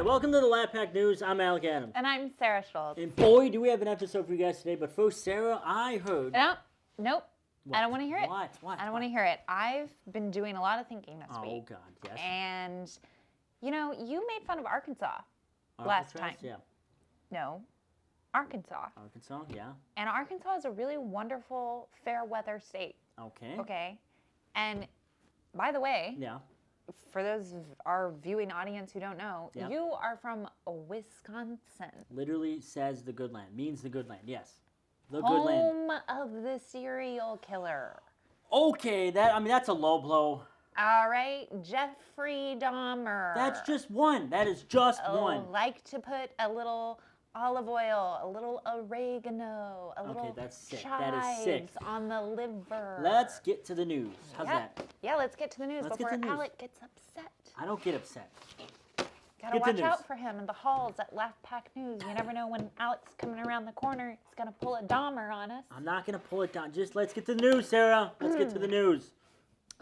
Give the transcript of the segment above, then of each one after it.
right, welcome to the Lab Pack News. I'm Alec Adams. And I'm Sarah Schultz. And boy, do we have an episode for you guys today. But first, Sarah, I heard... Nope. What? I don't want to hear it. What? I don't want to hear it. I've been doing a lot of thinking this week. Oh, God, yes. And, you know, you made fun of Arkansas last time. Yeah. No, Arkansas. Arkansas, yeah. And Arkansas is a really wonderful, fair weather state. Okay. Okay. And, by the way... Yeah. For those of our viewing audience who don't know, Yep. you are from Wisconsin. Literally says the good land. Means the good land, yes. The good Home land. of the serial killer. Okay, that's a low blow. All right, Jeffrey Dahmer. That's just one. That is just one. Like to put a little olive oil, a little oregano, a little that's sick. That is sick. chives on the liver. Let's get to the news. How's that? Yeah, let's get to the news Let's before get to the news. Alec gets upset. I don't get upset. Gotta Get the watch news. out for him in the halls at Laugh Pack News. You never know when Alec's coming around the corner. He's gonna pull a Dahmer on us. I'm not going to pull it down. Just let's get to the news, Sarah. Let's get to the news.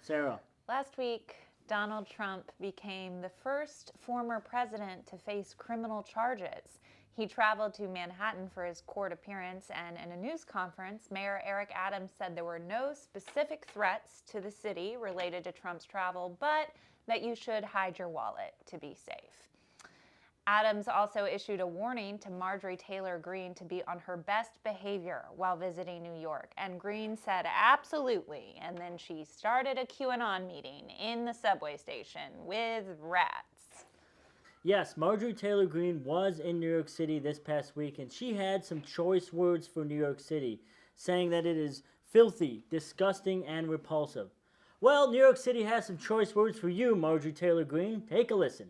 Sarah. Last week, Donald Trump became the first former president to face criminal charges. He traveled to Manhattan for his court appearance, and in a news conference, Mayor Eric Adams said there were no specific threats to the city related to Trump's travel, but that you should hide your wallet to be safe. Adams also issued a warning to Marjorie Taylor Greene to be on her best behavior while visiting New York, and Greene said absolutely, and then she started a QAnon meeting in the subway station with rats. Yes, Marjorie Taylor Greene was in New York City this past week, and she had some choice words for New York City, saying that it is filthy, disgusting, and repulsive. Well, New York City has some choice words for you, Marjorie Taylor Greene. Take a listen.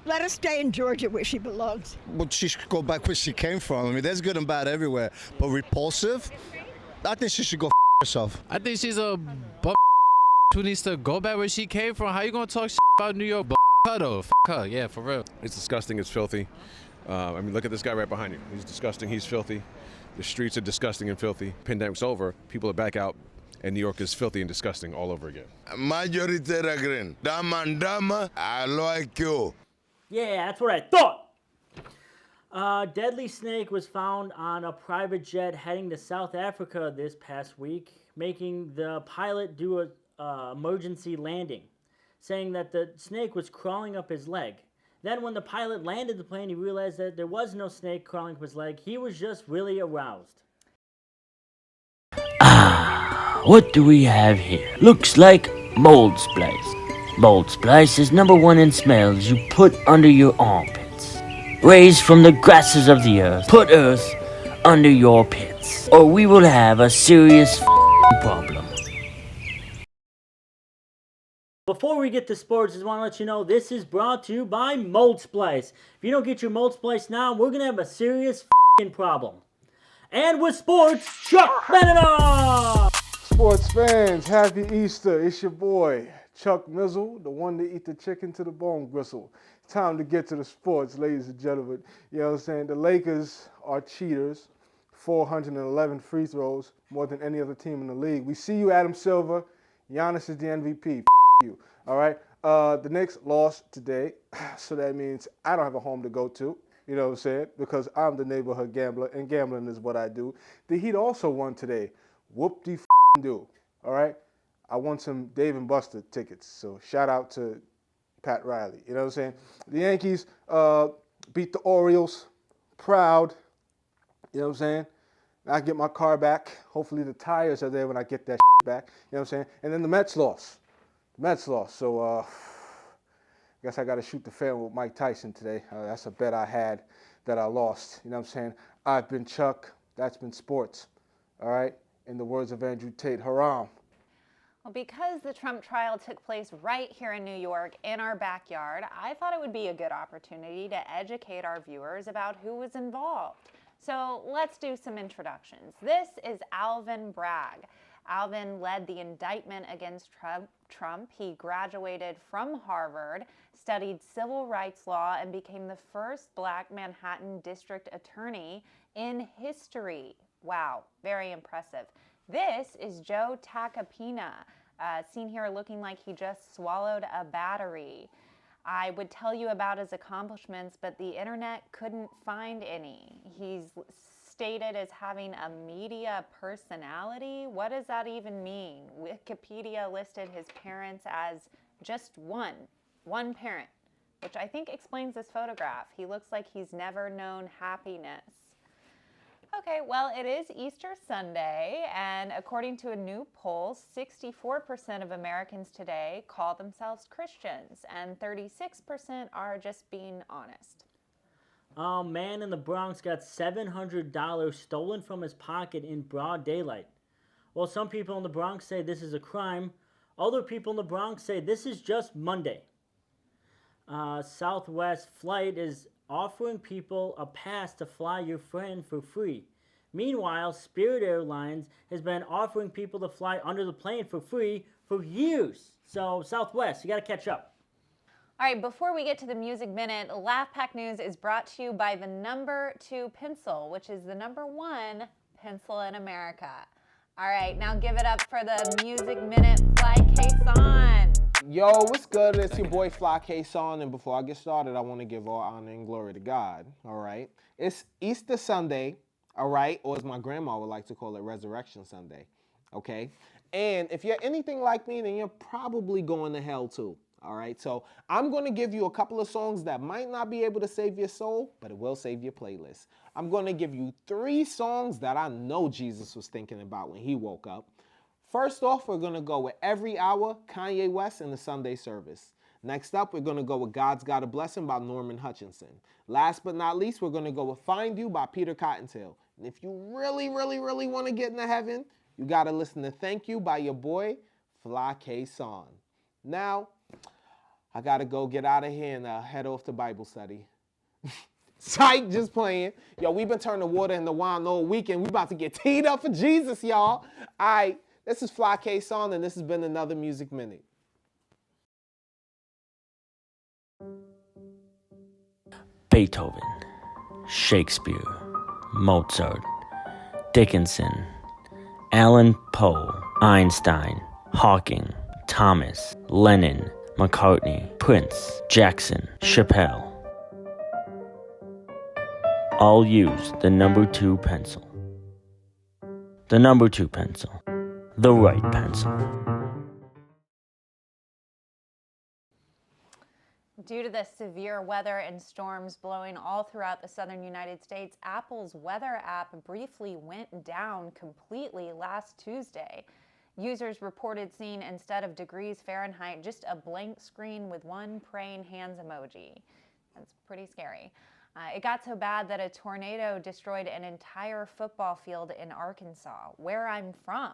Let her stay in Georgia where she belongs. Well, she should go back where she came from. I mean, there's good and bad everywhere. But repulsive? I think she should go herself. I think she's a bum who needs to go back where she came from. How you gonna talk about New York? Her though, her, yeah, for real. It's disgusting, it's filthy. I mean, look at this guy right behind you. He's disgusting, he's filthy. The streets are disgusting and filthy. Pandemic's over, people are back out, and New York is filthy and disgusting all over again. Marjorie Taylor Greene, Dama, I like you. Yeah, that's what I thought. A deadly snake was found on a private jet heading to South Africa this past week, making the pilot do an emergency landing, saying that the snake was crawling up his leg. Then when the pilot landed the plane, he realized that there was no snake crawling up his leg. He was just really aroused. What do we have here? Looks like mold splice. Mold splice is #1 in smells you put under your armpits. Raised from the grasses of the earth, put earth under your pits, or we will have a serious problem. Before we get to sports, I just want to let you know this is brought to you by Mold Splice. If you don't get your Mold Splice now, we're going to have a serious problem. And with sports, Chuck Maninof! Sports fans, happy Easter. It's your boy, Chuck Mizzle, the one to eat the chicken to the bone gristle. It's time to get to the sports, ladies and gentlemen. You know what I'm saying? The Lakers are cheaters. 411 free throws, more than any other team in the league. We see you, Adam Silver. Giannis is the MVP. You. All right. The Knicks lost today, so that means I don't have a home to go to. You know what I'm saying? Because I'm the neighborhood gambler, and gambling is what I do. The Heat also won today. Whoop-de-do. All right. I won some Dave and Buster tickets, so shout out to Pat Riley. You know what I'm saying? The Yankees beat the Orioles. Proud. You know what I'm saying? I get my car back. Hopefully the tires are there when I get that back. You know what I'm saying? And then the Mets lost. So I guess I got to shoot the fan with Mike Tyson today. That's a bet I had that I lost. You know what I'm saying? I've been Chuck. That's been sports. All right? In the words of Andrew Tate, haram. Well, because the Trump trial took place right here in New York, in our backyard, I thought it would be a good opportunity to educate our viewers about who was involved. So let's do some introductions. This is Alvin Bragg. Alvin led the indictment against Trump. He graduated from Harvard, studied civil rights law, and became the first Black Manhattan district attorney in history. Wow, very impressive. This is Joe Tacopina, seen here looking like he just swallowed a battery. I would tell you about his accomplishments, but the internet couldn't find any. He's stated as having a media personality. What does that even mean? Wikipedia listed his parents as just one parent, which I think explains this photograph. He looks like he's never known happiness. Okay, well, it is Easter Sunday, and according to a new poll, 64% of Americans today call themselves Christians, and 36% are just being honest. A man in the Bronx got $700 stolen from his pocket in broad daylight. Well, some people in the Bronx say this is a crime. Other people in the Bronx say this is just Monday. Southwest Flight is offering people a pass to fly your friend for free. Meanwhile, Spirit Airlines has been offering people to fly under the plane for free for years. So, Southwest, you got to catch up. All right, before we get to the Music Minute, Laugh Pack News is brought to you by the No.2 pencil, which is the #1 pencil in America. All right, now give it up for the Music Minute, Fly Kaison. Yo, what's good? It's your boy Fly Kaison, and before I get started, I want to give all honor and glory to God, all right? It's Easter Sunday, all right? Or as my grandma would like to call it, Resurrection Sunday, okay? And if you're anything like me, then you're probably going to hell too, all right? So I'm going to give you a couple of songs that might not be able to save your soul, but it will save your playlist. I'm going to give you 3 songs that I know Jesus was thinking about when he woke up. First off, we're going to go with Every Hour, Kanye West, in the Sunday service. Next up, we're going to go with God's Got a Blessing by Norman Hutchinson. Last but not least, we're going to go with Find You by Peter Cottontail. And if you really want to get into heaven, you got to listen to Thank You by your boy, Fly Kaison. Now, I got to go get out of here and head off to Bible study. Psych, just playing. Yo, we've been turning water into wine all weekend. We about to get teed up for Jesus, y'all. All right. This is Fly Kaison, and this has been another Music Minute. Beethoven, Shakespeare, Mozart, Dickinson, Allan Poe, Einstein, Hawking, Thomas, Lennon, McCartney, Prince, Jackson, Chappelle. All use the No.2 pencil. The No.2 pencil. The right pencil. Due to the severe weather and storms blowing all throughout the southern United States, Apple's weather app briefly went down completely last Tuesday. Users reported seeing, instead of degrees Fahrenheit, just a blank screen with one praying hands emoji. That's pretty scary. It got so bad that a tornado destroyed an entire football field in Arkansas, where I'm from.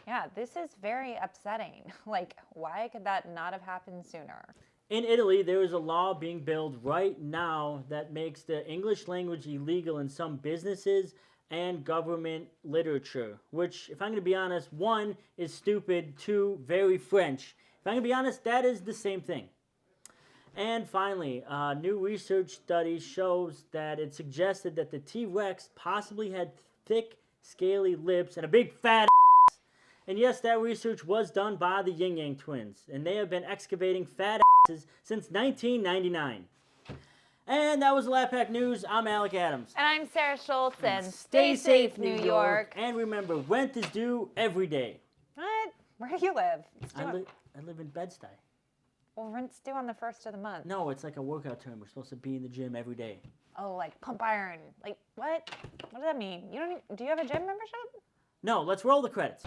Yeah, this is very upsetting. Like, why could that not have happened sooner? In Italy, there is a law being billed right now that makes the English language illegal in some businesses and government literature, which, if I'm going to be honest, 1 is stupid, 2 very French. If I'm going to be honest, that is the same thing. And finally, new research study shows that it suggested that the T-Rex possibly had thick, scaly lips and a big fat ass. And yes, that research was done by the Yin Yang twins, and they have been excavating fat asses since 1999. And that was the Laugh Pack News. I'm Alec Adams. And I'm Sarah Schultz, and stay safe, New York. And remember, rent is due every day. What? Where do you live? I live in Bed-Stuy. Well, rent's due on the 1st of the month. No, it's like a workout term. We're supposed to be in the gym every day. Oh, like pump iron. Like, what? What does that mean? Do you have a gym membership? No, let's roll the credits.